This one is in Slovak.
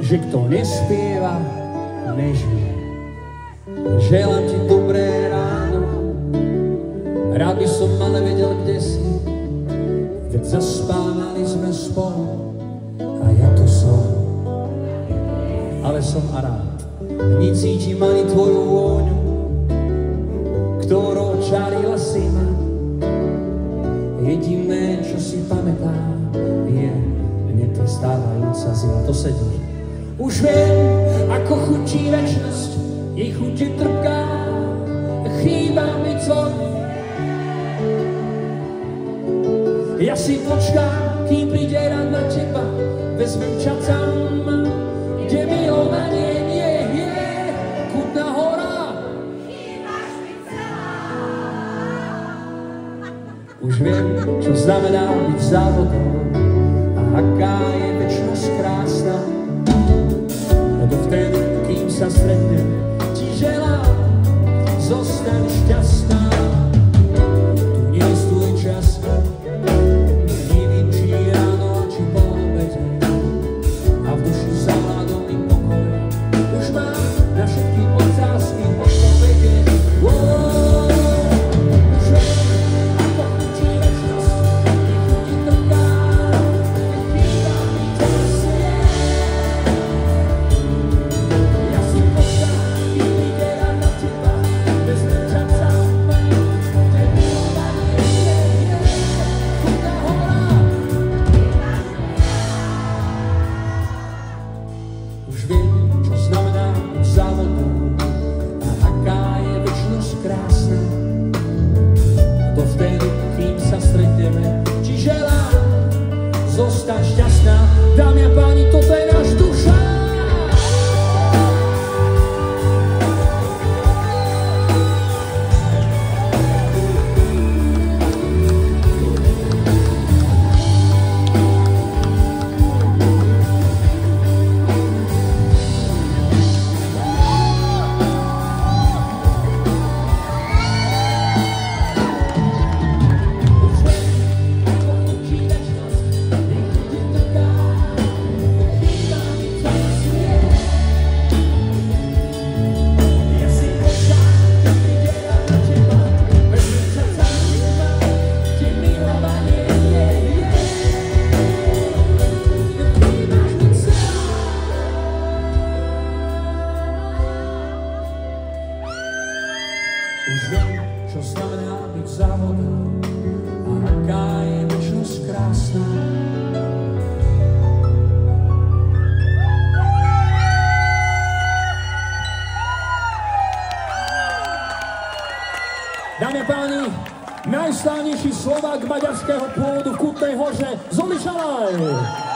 že kto nespieva, nežije. Želám ti dobré ráno, rád by som ale vedel, kde si, veď zaspávali sme spolu a ja tu som, ale som a rád. Necítim ani tvoju vôňu, ktorou čarila si ma. Jediné, čo si pamätám, je neprestávajúca zima. To sedí. Už viem, ako chutí večnosť, jej chuti trpká, chýba mi tvoj. Ja si počkám, kým príde rád na teba, vezmem ťa tam, kde milovanie nie je. Kutná hora, chýbaš mi celá. Už viem, čo znamená byť závodom a aká je večnosť krásna. Dovtedy, kým sa stretnem, ti želám, zostaň šťastná. Tu nie je tvoj čas, nevím, či ráno, či po obede, a v duši zavládol mi pokoj. Už mám na všetky otázky odpovede. Už viem, ako chutí večnosť, nech chutí trpká, chýba mi čas. Ja si počkám, kým príde rád na teba, vezmem ťa tam, kde milovanie je. Kutná hora, už viem, čo znamená byť závodom a aká je večnosť krásna. Dovtedy, kým sa stretneme, ti želám, zostaň šťastná. Dámy a páni, toto je náš Dušan. Už viem, čo znamená byť závodom a aká je večnosť krásna. Dámy a páni, najslávnejší Slovák maďarského pôvodu v Kutnej Hoře, Zoli Šalaj!